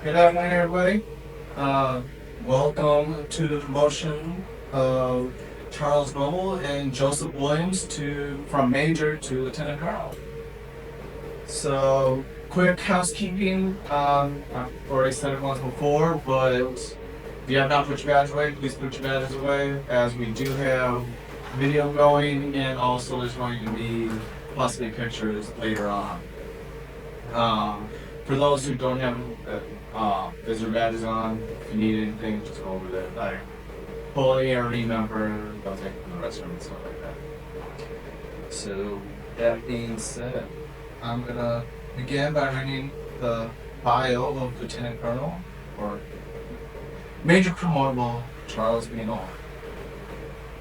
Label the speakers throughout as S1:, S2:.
S1: Good afternoon, everybody. Uh, Welcome to the promotion of Charles Noble and Joseph Williams to from Major to Lieutenant Colonel. So, quick housekeeping. I've already said it once before, but if you have not put your badge away, please put your badges away, as we do have video going, and also there's going to be possibly pictures later on. Um, for those who don't have visitor badges on, if you need anything, just go over there. Like, pull an ARE number, they'll take you to the restroom and stuff like that. So, that being said, I'm gonna begin by reading the bio of Lieutenant Colonel, or Major Promotable Charles B. Nolan.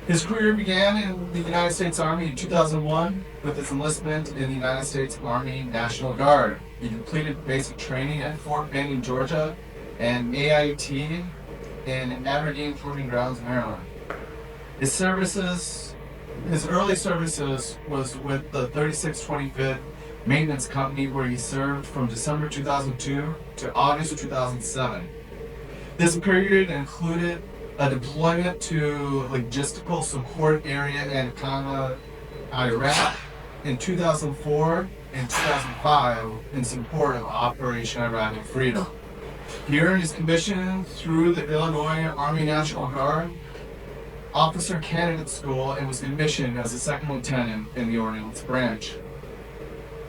S1: His career began in the United States Army in 2001 with his enlistment in the United States Army National Guard. He completed basic training at Fort Benning, Georgia, and AIT in Aberdeen Proving Grounds, Maryland. His early services was with the 36th 25th Maintenance Company, where he served from December 2002 to August 2007. This period included a deployment to logistical support area in Ghana, Iraq in 2004 and 2005 in support of Operation Iraqi Freedom. He earned his commission through the Illinois Army National Guard Officer Candidate School and was commissioned as a second lieutenant in the Ordnance Branch.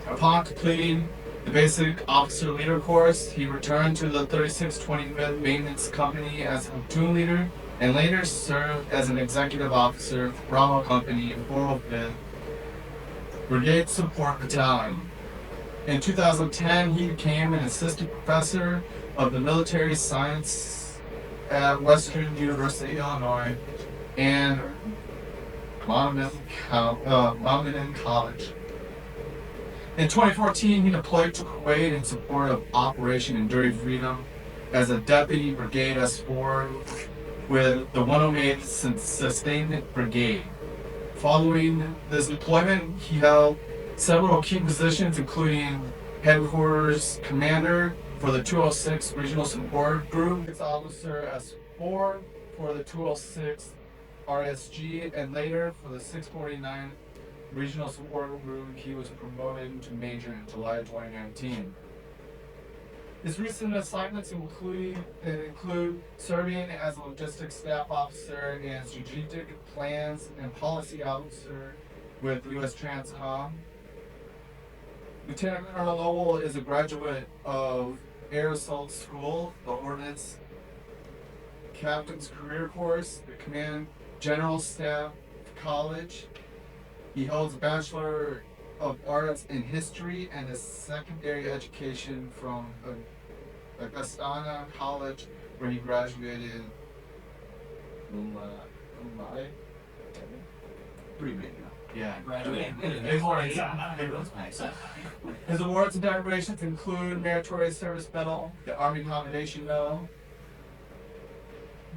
S1: Upon completing the basic officer leader course, he returned to the 36th 25th Maintenance Company as a platoon leader and later served as an executive officer for Bravo Company 405th Brigade Support Battalion. In 2010, he became an assistant professor of the military science at Western University, Illinois, and Monmouth College. In 2014, he deployed to Kuwait in support of Operation Enduring Freedom as a deputy brigade S4 with the 108th Sustainment Brigade. Following this deployment, he held several key positions, including headquarters commander for the 206 Regional Support Group, officer S4 for the 206 RSG, and later for the 649 Regional Support Group. He was promoted to major in July 2019. His recent assignments include serving as a logistics staff officer and strategic plans and policy officer with U.S. Transcom. Lieutenant Colonel Lowell is a graduate of Air Assault School, the Ordnance Captain's Career Course, the Command General Staff College. He holds a Bachelor of Arts in History and a secondary education from Augustana College, where he graduated cum laude. Pretty big now. Yeah, graduated. His awards and decorations include Meritorious Service Medal, the Army Commendation Medal,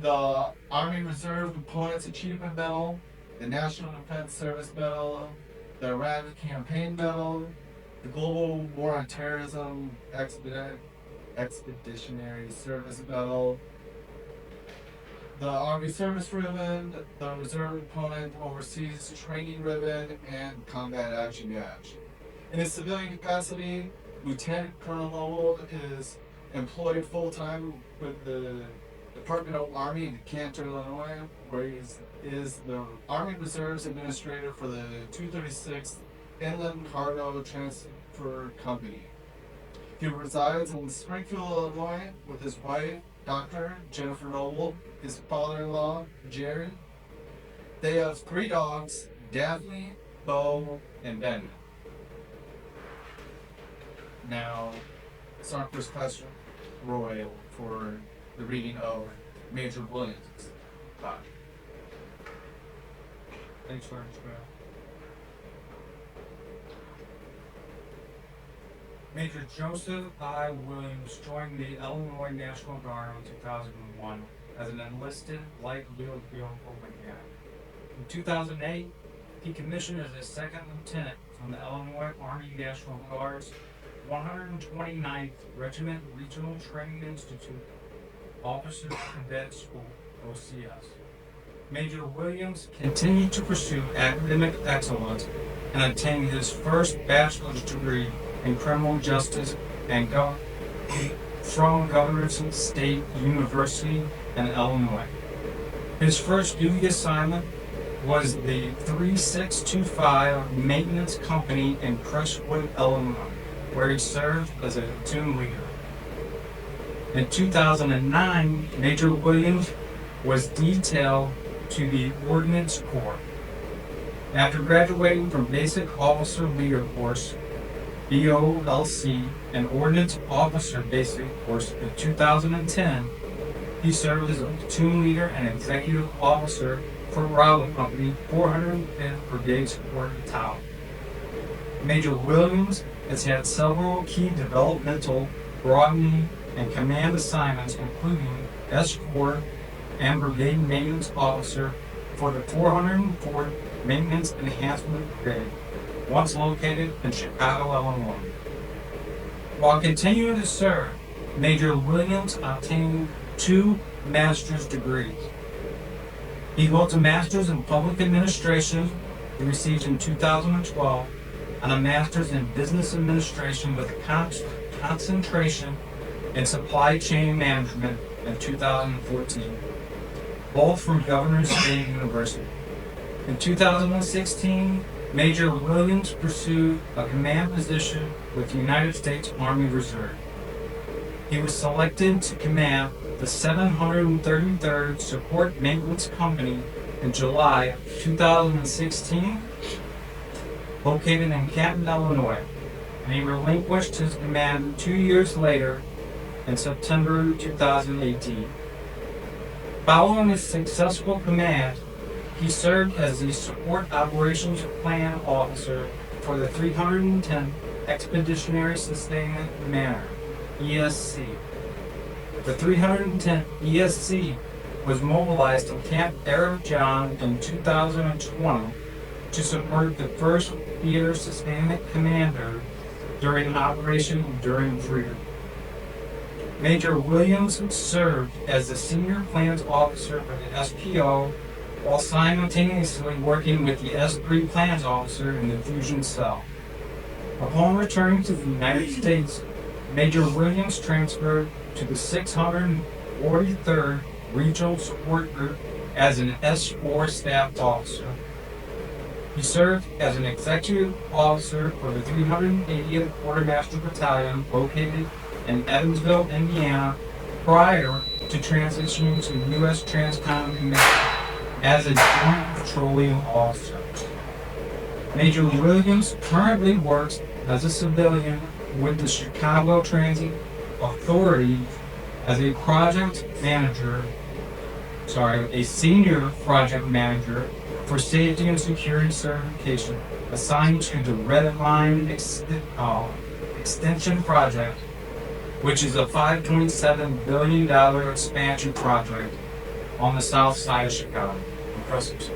S1: the Army Reserve Components Achievement Medal, the National Defense Service Medal, the Iraq Campaign Medal, the Global War on Terrorism Expeditionary Service Medal, the Army Service Ribbon, the Reserve Component Overseas Training Ribbon, and Combat Action Badge. In his civilian capacity, Lieutenant Colonel Lowell is employed full-time with the Department of Army in Canton, Illinois, where he is the Army Reserves Administrator for the 236th Inland Cargo Transfer Company. He resides in Springfield, Illinois, with his wife, Dr. Jennifer Noble, his father-in-law, Jared. They have 3 dogs, Daphne, Bo, and Ben. Now, it's our first question, Roy, for the reading of Major Williams.
S2: Thanks for it. Major Joseph I. Williams joined the Illinois National Guard in 2001 as an enlisted light wheeled vehicle mechanic. In 2008, he commissioned as a second lieutenant from the Illinois Army National Guard's 129th Regiment Regional Training Institute Officer Cadet School, OCS. Major Williams continued to pursue academic excellence and obtained his first bachelor's degree in criminal justice and from Governor's State University in Illinois. His first duty assignment was the 3625 Maintenance Company in Crestwood, Illinois, where he served as a platoon leader. In 2009, Major Williams was detailed to the Ordnance Corps. After graduating from Basic Officer Leader Course, BOLC, and Ordnance Officer Basic Course in 2010, he served as a platoon leader and executive officer for Rowley Company, 405th Brigade Support Battalion. Major Williams has had several key developmental, broadening, and command assignments, including escort and brigade maintenance officer for the 404th Maintenance Enhancement Brigade, once located in Chicago, Illinois. While continuing to serve, Major Williams obtained 2 master's degrees. He holds a master's in public administration received in 2012 and a master's in business administration with a concentration in supply chain management in 2014, both from Governor's State University. In 2016, Major Williams pursued a command position with the United States Army Reserve. He was selected to command the 733rd Support Maintenance Company in July of 2016, located in Canton, Illinois, and he relinquished his command 2 years later in September 2018. Following his successful command, he served as the Support Operations Plan Officer for the 310th Expeditionary Sustainment Commander, ESC. The 310th ESC was mobilized to Camp Arab John in 2020 to support the 1st Theater Sustainment Commander during Operation Enduring Freedom. Major Williams served as the Senior Plans Officer for the SPO while simultaneously working with the S3 Plans Officer in the Fusion Cell. Upon returning to the United States, Major Williams transferred to the 643rd Regional Support Group as an S4 Staff Officer. He served as an Executive Officer for the 380th Quartermaster Battalion located in Evansville, Indiana, prior to transitioning to U.S. Transcom Command as a Joint Petroleum Officer. Major Williams currently works as a civilian with the Chicago Transit Authority as a senior project manager for safety and security certification assigned to the Red Line Extension Project, which is a $5.7 billion expansion project on the south side of Chicago. Impressive.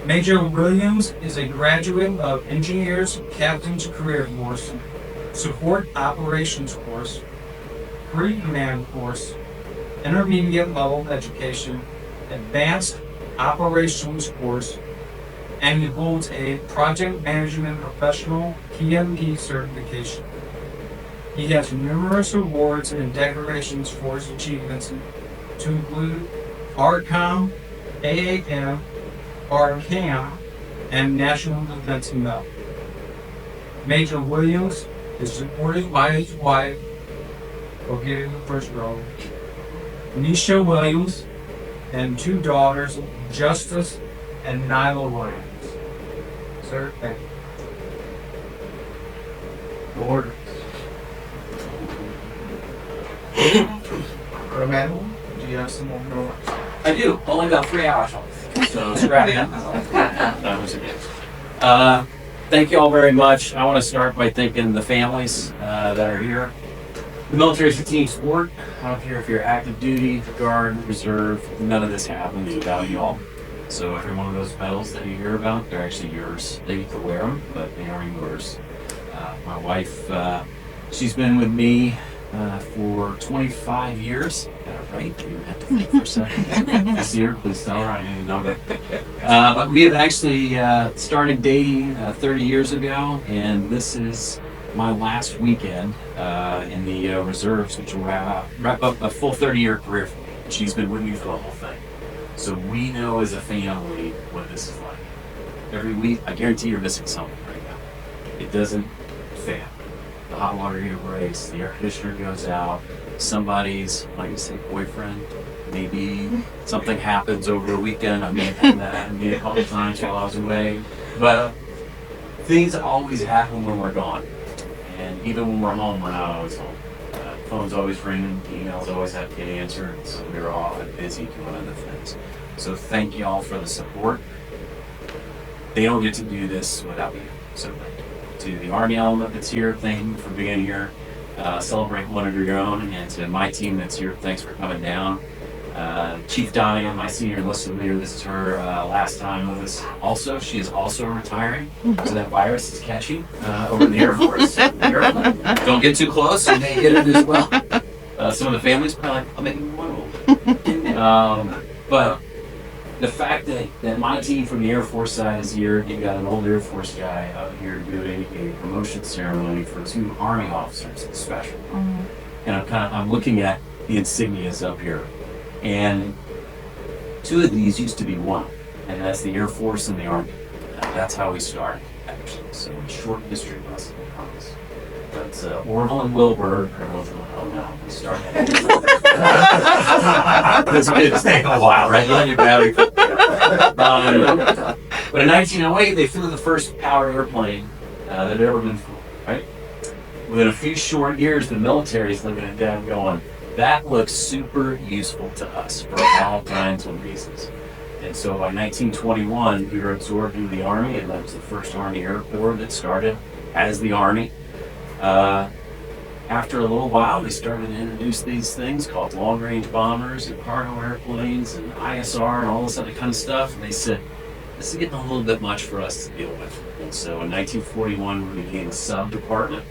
S2: Major Williams is a graduate of Engineers Captain's Career Course, Support Operations Course, Pre-Command Course, Intermediate Level Education, Advanced Operations Course, and he holds a Project Management Professional PMP certification. He has numerous awards and decorations for his achievements to include ARCOM, AAM, ARCAM, and National Defense Medal. Major Williams is supported by his wife, located in the first row, Nisha Williams, and 2 daughters, Justice and Nyla Williams. Sir, thank you. Order.
S1: Emmanuel, do you have some more remarks?
S3: I do. Only got 3 hours off. So scrap it. That was a gift. Thank you all very much. I want to start by thanking the families that are here. The military is for team sport. I don't care if you're active duty, guard, reserve, none of this happens without you all. So every one of those medals that you hear about, they're actually yours. They get to wear them, but they are yours. My wife, she's been with me for 25 years. Got it right? You have to think for a second. This year, please tell her I didn't know that. But we have actually started dating 30 years ago, and this is my last weekend in the reserves, which will wrap up a full 30-year career for me. She's been with me for the whole thing. So we know as a family what this is like. Every week, I guarantee you're missing something right now. It doesn't fail. The hot water heater breaks, the air conditioner goes out, somebody's, like you say, boyfriend, maybe something happens over the weekend. I mean, that me a couple times while I was away. But things always happen when we're gone. And even when we're home, we're not always home. Phone's always ringing, emails always have to get answered, so we're all busy doing other things. So thank you all for the support. They don't get to do this without you. So to the Army element that's here, thank you for being here. Celebrate one of your own, and to my team that's here, thanks for coming down. Chief Donnie, my senior enlisted leader, this is her last time with us. Also, she is also retiring, so that virus is catching over in the Air Force. Don't get too close, you may get it as well. Some of the families probably like, I'll make you one. But the fact that my team from the Air Force side is here, you got an old Air Force guy out here doing a promotion ceremony for 2 Army officers, it's special. And I'm looking at the insignias up here. And 2 of these used to be one, and that's the Air Force and the Army. That's how we started, actually. So short history lesson, I promise. But Orville and Wilbur, we started. It's taking a while, right? Let your battery. But in 1908, they flew the first powered airplane that had ever been flown, right? Within a few short years, the military is looking at that going, that looks super useful to us for all kinds of reasons. And so by 1921, we were absorbed into the Army, and that was the first Army Air Corps that started as the Army. After a little while, they started to introduce these things called long-range bombers and cargo airplanes and ISR and all this other kind of stuff. And they said, this is getting a little bit much for us to deal with. And so in 1941, we became a sub-department.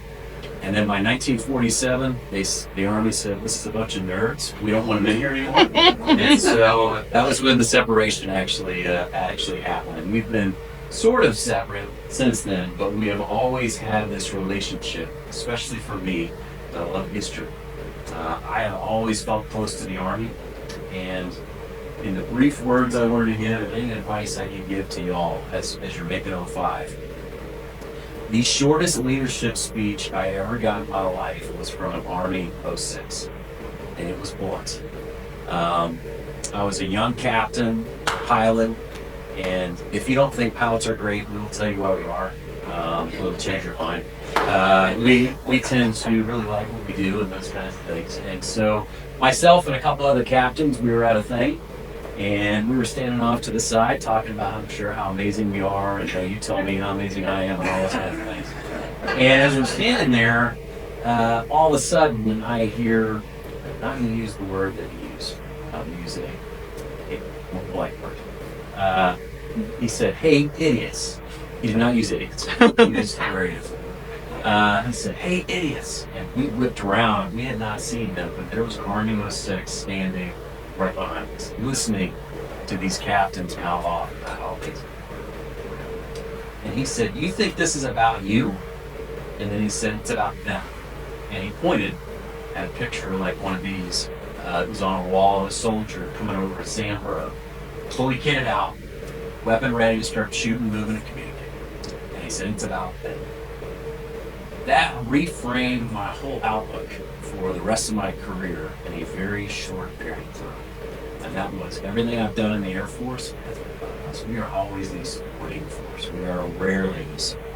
S3: And then by 1947, the Army said, this is a bunch of nerds. We don't want them in here anymore. And so that was when the separation actually happened. And we've been sort of separate since then, but we have always had this relationship, especially for me, that I love history. I have always felt close to the Army, and in the brief words I wanted to give, and any advice I can give to y'all as you're making 05, the shortest leadership speech I ever got in my life was from an Army 06, and it was blunt. I was a young captain, pilot, and if you don't think pilots are great, we will tell you why we are. We'll change your mind. We tend to really like what we do and those kinds of things. And so myself and a couple other captains, we were at a thing, and we were standing off to the side talking about, I'm sure, how amazing we are, and you tell me how amazing I am, and all those kinds of things. And as we're standing there, all of a sudden I hear, I'm going to use the word that he used. I'm using a more polite word. He said, hey, idiots. He did not use idiots. He used very different. He said, hey, idiots. And we whipped around. We had not seen them, but there was Army 06 standing right behind us, listening to these captains mouth off about all these. And he said, you think this is about you? And then he said, it's about them. And he pointed at a picture like one of these. It was on a wall of a soldier coming over a sand road, fully kitted out, weapon ready to start shooting, moving, and communicating. And he said, it's about them. That reframed my whole outlook for the rest of my career in a very short period of time. And that was everything I've done in the Air Force has been about us. We are always the supporting force. We are rarely the support.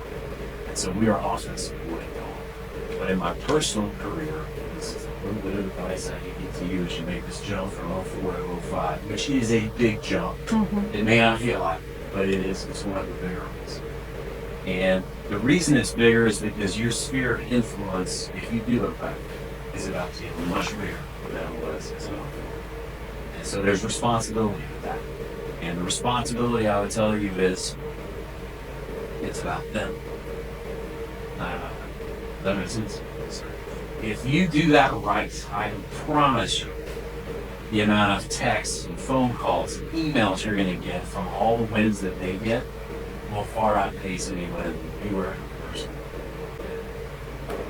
S3: And so we are often supporting y'all. But in my personal career, this is a little bit of advice I can give to you as you make this jump from 04 to 05, which is a big jump. It may not feel like it, but it is. It's one of the bigger ones. And the reason it's bigger is because your sphere of influence, if you do look back, is about to get much bigger than it was as an officer. And so there's responsibility with that. And the responsibility I would tell you is, it's about them, not about us. That makes sense. If you do that right, I promise you, the amount of texts and phone calls and emails you're going to get from all the wins that they get will far outpace any win you were in person.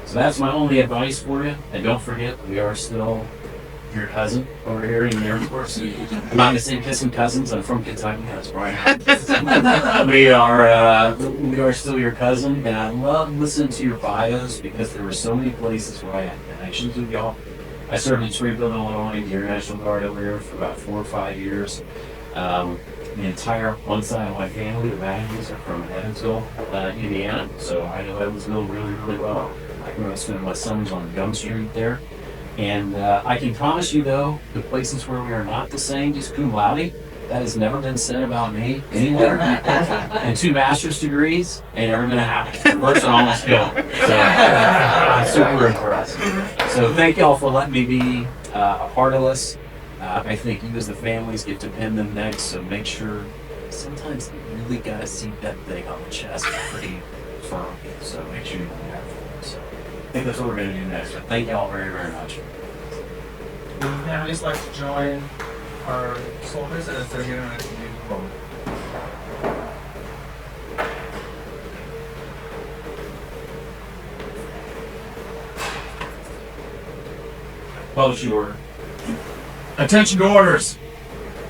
S3: So that's my only advice for you. And don't forget, we are still your cousin over here in the Air Force. I'm not the same kissing cousins. I'm from Kentucky. That's right. we are still your cousin, and I love listening to your bios because there were so many places where I had connections with y'all. I served in Springfield, Illinois, the Air National Guard over here for about 4 or 5 years. The entire one side of my family, the Magnus, are from Evansville, Indiana. So I know Evansville really, really well. I grew up spending my summers on Gum Street there. And I can promise you, though, the places where we are not the same, just cum laude, that has never been said about me anywhere. And 2 master's degrees ain't ever gonna happen. First and almost killed. So I'm super impressed. So thank y'all for letting me be a part of this. I think you as the families get to pin them next, so make sure sometimes you really gotta see that thing on the chest pretty firm. So make sure you do that. So I think that's what we're gonna do next. But thank y'all very, very much.
S2: Would families like to join our soldiers as they're getting ready to leave the road?
S3: Publish your order.
S1: Attention to orders.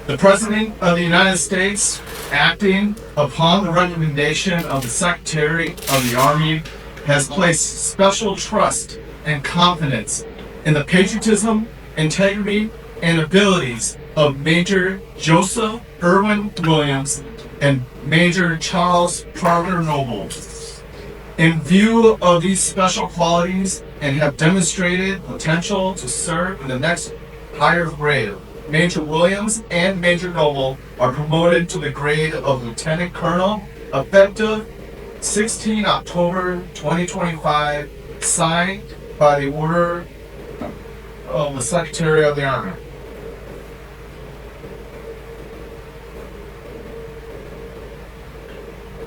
S1: The President of the United States, acting upon the recommendation of the Secretary of the Army, has placed special trust and confidence in the patriotism, integrity, and abilities of Major Joseph Irwin Williams and Major Charles Parker Noble. In view of these special qualities and have demonstrated potential to serve in the next higher grade, Major Williams and Major Noble are promoted to the grade of Lieutenant Colonel effective 16 October 2025, signed by the order of the Secretary of the Army.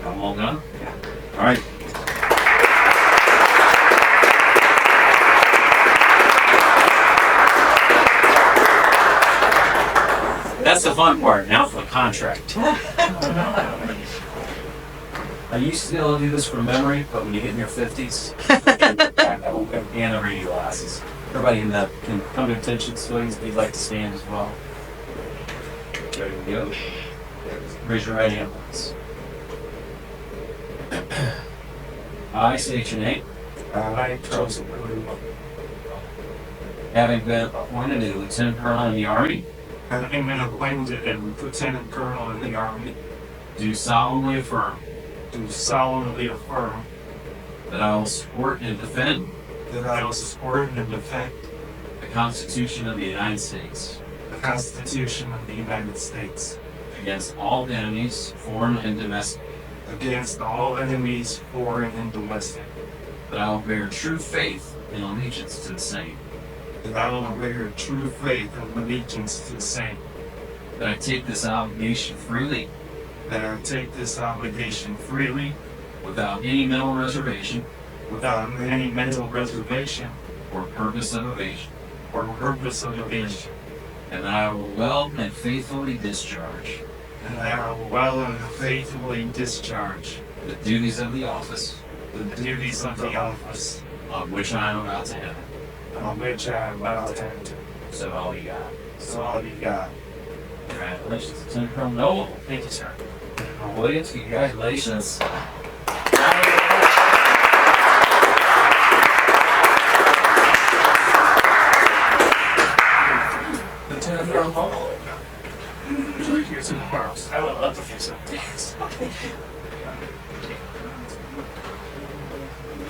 S3: I'm all done? Yeah. All right. That's the fun part. Now for the contract. I used to be able to do this from memory, but when you get in your 50s, and the reading glasses. Everybody in that can come to attention, so they'd like to stand as well. Ready to go? Raise your right hand, please. I state your name.
S2: I, Joseph Irwin,
S3: Having been appointed a Lieutenant Colonel in the Army,
S2: having been appointed a Lieutenant Colonel in the Army,
S3: do solemnly affirm
S2: do solemnly affirm
S3: that I will support and defend
S2: that I will support and defend
S3: the Constitution of the United States
S2: the Constitution of the United States
S3: against all enemies, foreign and domestic,
S2: against all enemies, foreign and domestic,
S3: that I will bear true faith and allegiance to the same,
S2: that I will bear true faith and allegiance to the same,
S3: that I take this obligation freely
S2: that I take this obligation freely
S3: without any mental reservation
S2: without any mental reservation
S3: or purpose of evasion,
S2: or purpose of evasion,
S3: and that I will well and faithfully discharge
S2: and that I will well and faithfully discharge
S3: the duties of the office
S2: the duties of the office
S3: on which I am about to enter.
S2: on which I am about to enter.
S3: So all you got.
S2: So all you got.
S3: Congratulations, Lieutenant Colonel Noble.
S2: Thank you, sir.
S3: Williams, congratulations.
S2: Lieutenant Colonel Noble. Here's some pearls. I would love to do some dance.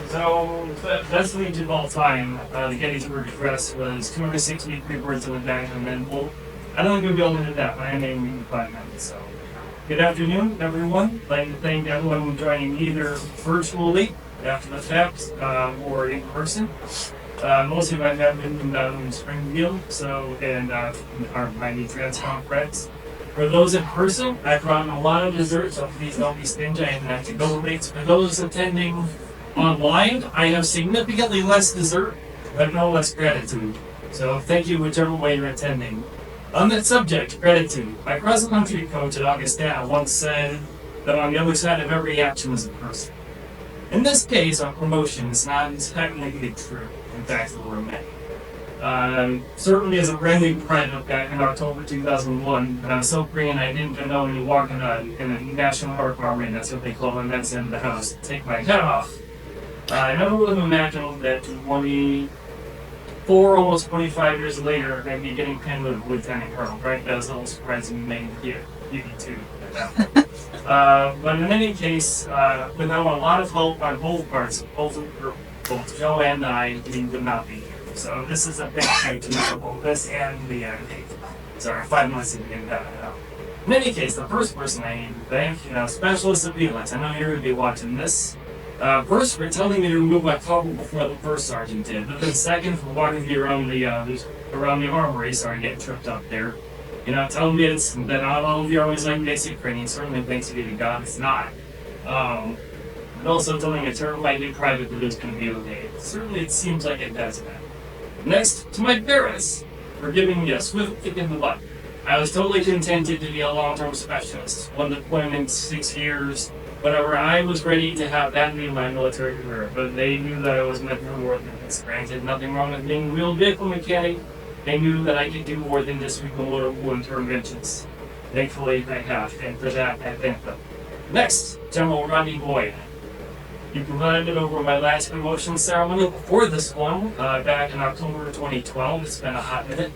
S2: So, the best legion of all time, the Gettysburg Address, was 263 words in the back, and then I don't think we'll be able to do that, but I'm aiming for 5 minutes. So, good afternoon, everyone. I'd like to thank everyone joining either virtually after the fact or in person. Most of you have been in Springfield, and my new transplant friends. For those in person, I brought a lot of dessert, so please don't be stingy. I didn't have to go late. For those attending Online, I have significantly less dessert, but no less gratitude. So thank you whichever way you're attending. On that subject, gratitude, my cross-country coach at Augustana once said that on the other side of every action is a person. In this case, on promotion, it's not technically true. In fact, there were many. Certainly as a brand new private back in October 2001, and I was so green I didn't even know when you walk in a national park armory, that's what they call it, that's in the house, take my head off. I never would have imagined that 24, almost 25 years later, I'd be getting pinned with Lieutenant Colonel, right? That was a little surprising name here, UB2. But in any case, without a lot of help on both parts, both Joe and I, we would not be here. So this is a big thank you for both this and the sorry, 5 months of getting that out. In any case, the first person I need to thank, Specialist Surveillance. I know you're going to be watching this. First, for telling me to remove my cover before the first sergeant did. But then second, for walking me around the armory, sorry, getting tripped up there. Telling me that not all of you are always like basic training. Certainly, thanks be to God, it's not. And also telling a terrified new private that it's going to be okay. Certainly, it seems like it does that. Next, to my parents, for giving me a swift kick in the butt. I was totally contented to be a long-term specialist. One deployment, 6 years, whatever. I was ready to have that be my military career, but they knew that I was meant for more than this. Granted, nothing wrong with being a wheeled vehicle mechanic. They knew that I could do more than just remote interventions. Thankfully, I have, and for that, I thank them. Next, General Rodney Boyd. You provided over my last promotion ceremony before this one, back in October 2012. It's been a hot minute.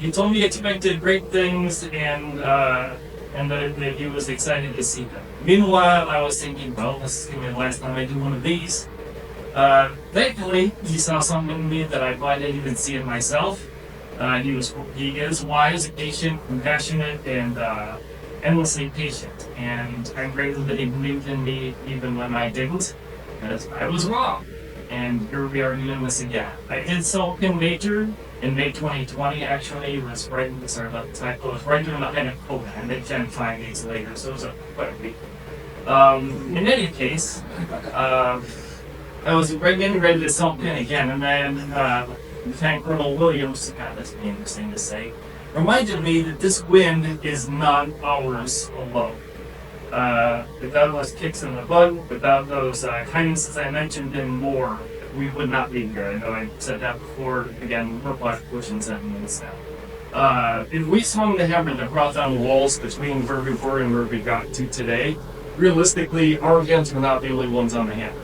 S2: He told me he expected great things and that he was excited to see them. Meanwhile, I was thinking, well, this is going to be the last time I do one of these. Thankfully, he saw something in me that I probably didn't even see in myself. He is wise, patient, compassionate, and endlessly patient. And I'm grateful that he believed in me even when I didn't, because I was wrong. And here we are doing this again. I did Sullivan Major in May 2020. Actually, it was right in the it was right during the height of COVID. I did Gen 5 days later, so it was quite a week. In any case, I was getting ready to Sullivan again, and then Lieutenant Colonel Williams, God, that's interesting to say, reminded me that this win is not ours alone. Without those kicks in the butt, without those kindnesses I mentioned and more, we would not be here. I know I said that before. Again, we're pushing 7 minutes now. If we swung the hammer that brought down the walls between where we were and where we got to today, realistically, our hands were not the only ones on the hammer.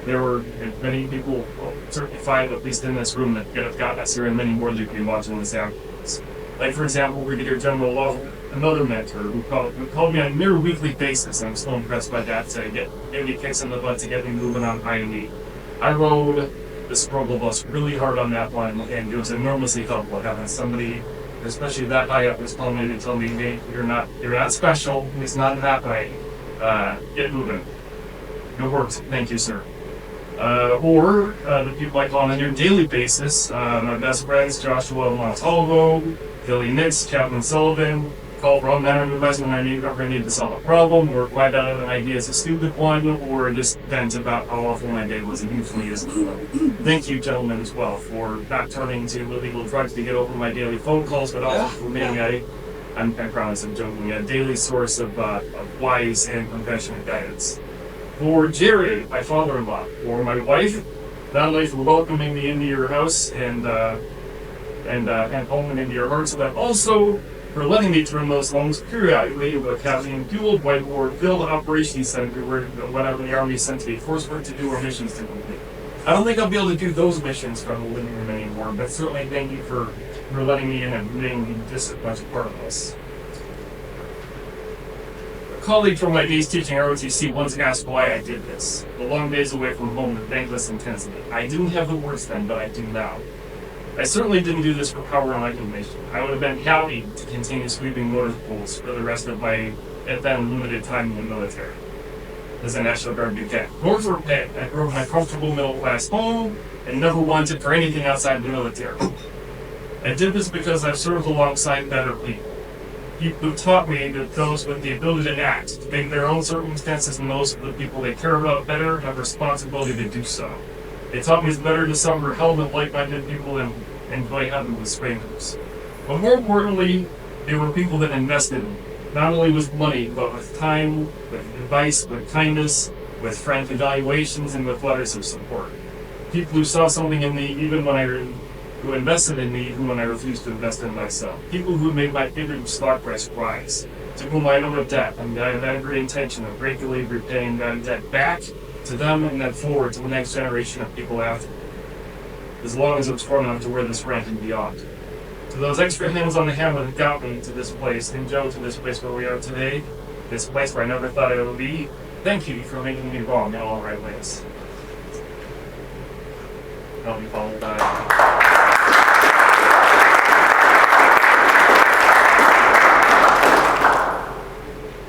S2: There were many people, certainly 5 at least in this room, that could have gotten us here, and many more that you've been watching this afterwards. Like, for example, Brigadier General Lovell, another mentor, who called me on a near weekly basis. I'm still impressed by that, to give me kicks in the butt to get me moving on I&E. I rode the struggle bus really hard on that one, and it was enormously helpful having somebody, especially that high up, was calling me to tell me, hey, you're not special, it's not that way. Get moving. Good work. Thank you, sir. Or the people I call on a near daily basis, my best friends, Joshua Montalvo, Billy Nitz, Chapman Sullivan, call from manner investment I need to solve a problem, or find out an idea is a stupid one, or just vent about how awful my day was and usually is. Thank you, gentlemen, as well, for not turning to illegal drugs to get over my daily phone calls, but also for being I promise I'm joking, a daily source of wise and compassionate guidance. For Jerry, my father-in-law, for my wife, not only for welcoming me into your house and home and into your hearts, but also for letting me turn those homes periodically with having dual whiteboard field operations center where whatever the Army sent to me, force work to do our missions to complete. I don't think I'll be able to do those missions from the living room anymore, but certainly thank you for letting me in and being just a bunch of part of this. A colleague from my days teaching ROTC once asked why I did this. The long days away from home and thankless intensity. I didn't have the words then, but I do now. I certainly didn't do this for power and recognition. I would have been happy to continue sweeping motor pools for the rest of my then limited time in the military as a National Guard lieutenant. Nor for pay. I grew up in a comfortable middle-class home and never wanted for anything outside the military. I did this because I've served alongside better people. who taught me that those with the ability to act, to make their own circumstances and those of the people they care about better, have responsibility to do so. They taught me it's better to suffer hell with like-minded people than enjoy heaven with strangers. But more importantly, they were people that invested in me, not only with money, but with time, with advice, with kindness, with frank evaluations, and with letters of support. People who saw something in me even who invested in me even when I refused to invest in myself. People who made my favorite stock price rise. To whom I owe a debt, and I have every intention of regularly repaying that debt back to them and then forward to the next generation of people after me, as long as it's far enough to wear this rank and beyond. To those extra hands on the hammer that got me to this place, and Joe to this place where we are today, this place where I never thought I would be, thank you for making me wrong in all right ways. I'll be followed by...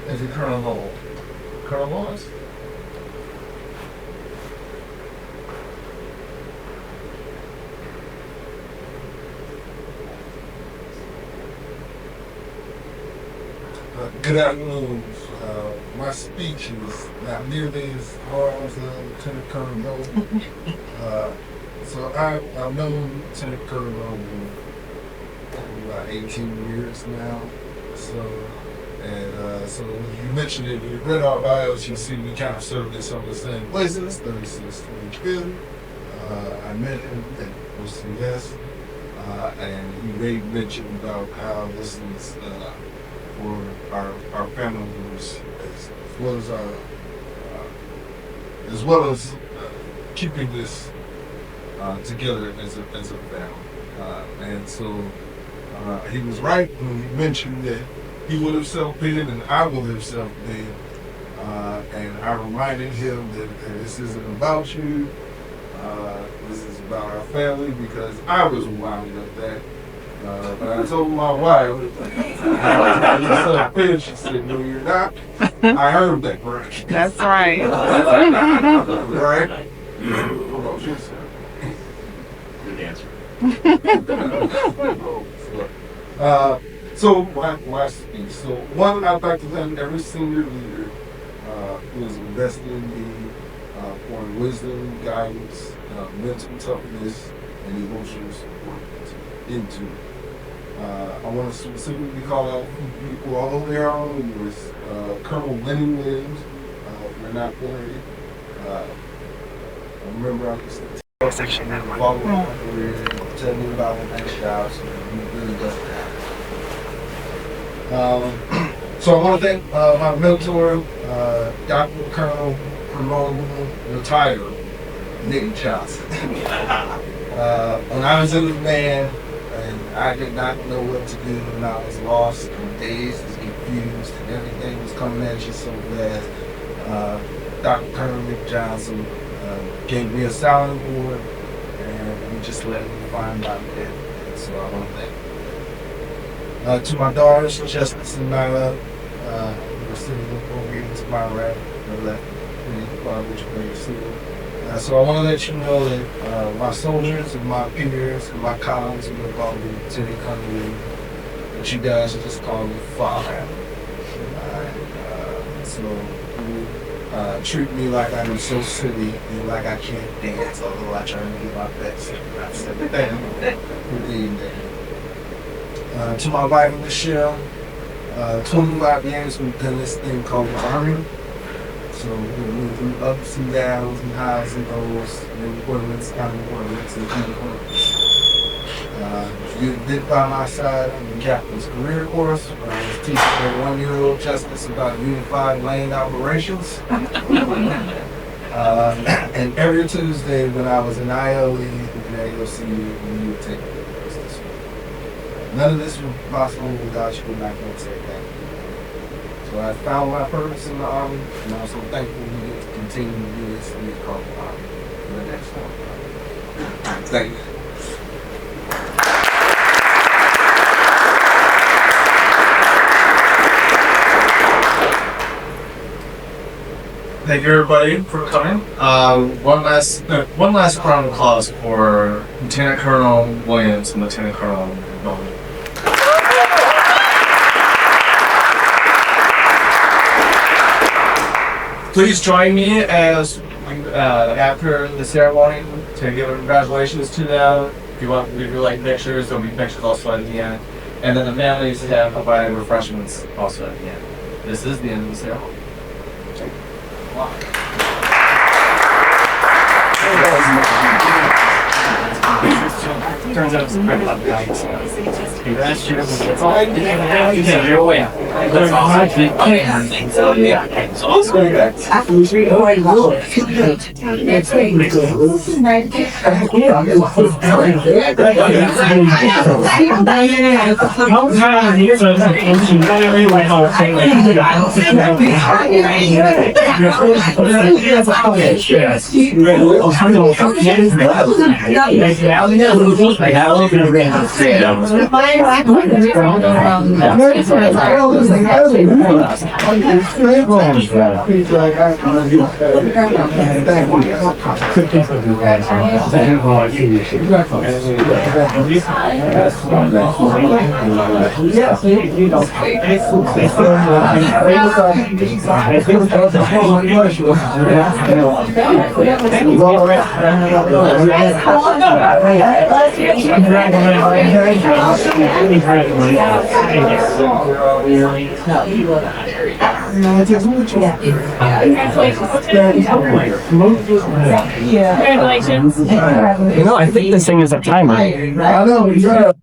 S4: As a Colonel Lowell. Colonel Lawrence? Good afternoon. My speech is not nearly as hard as Lieutenant Colonel Lowell. So I've known Lieutenant Colonel Lowell for about 18 years now. So you mentioned it, you read our bios, you see we kind of served in some of the same places, 36, 25th. I met him at OCS, and he made mention about how this is for our family members, as well as keeping this together as a family. And so he was right when he mentioned that he would have self-paid and I would have self-paid. And I reminded him that this isn't about you. This is about our family because I was wound up that. But I told my wife, I was self-paid. She said, no, you're not. I heard that, right?
S5: That's right.
S4: Right? What about you, sir?
S3: Good answer.
S4: So my speech. So one, I'd like to thank every senior leader who has invested in me, pouring wisdom, guidance, mental toughness, and emotional support into me. I want to specifically call out people all over there on the list. Colonel Lenny Williams, we're not married. I remember I was section and following my career, tell me about the next job, so he really does that. So I want to thank my mentor, Dr. Colonel retired Nick Johnson. When I was in the band, and I did not know what to do, and I was lost and dazed and confused, and everything was coming at you so fast. Dr. Colonel Nick Johnson gave me a sounding board, and he just let me find my bed. And so I want to thank you. To my daughters, Justice and Nyla, who are sitting over here to my right, or left, which way you see it. So I want to let you know that my soldiers and my peers and my colleagues are going to call me Lieutenant Colonel, but you guys are just calling me Father. So treat me like I'm so silly and like I can't dance, although I try to do my best. To my wife, Michelle, 25 years we've done this thing called the Army. So we went through ups and downs and highs and lows, and appointments, counter-appointments, and appointments. You've been by my side on the captain's career course, where I was teaching a 1-year-old Justice about unified lane operations. And every Tuesday when I was in IOE and AOC, you would take me. None of this would be possible without you, and I can't say thank you. So I found my purpose in the Army, and I'm so thankful we get to continue to do this in this called the Army for the next one. Thank you.
S1: Thank you, everybody, for coming. One last round of applause for Lieutenant Colonel Williams and Lieutenant Colonel Bowman. please join me as after the ceremony to give congratulations to them. If you want, if you like pictures, there'll be pictures also at the end. And then the families have provided refreshments also at the end. This is the end of the ceremony.
S3: Turns out it's a pretty love guy. Congratulations. That's all. You're way out. That's awesome. So, yeah. It's awesome.
S5: Congratulations.
S6: You know, I think this thing is a timer.
S4: I know,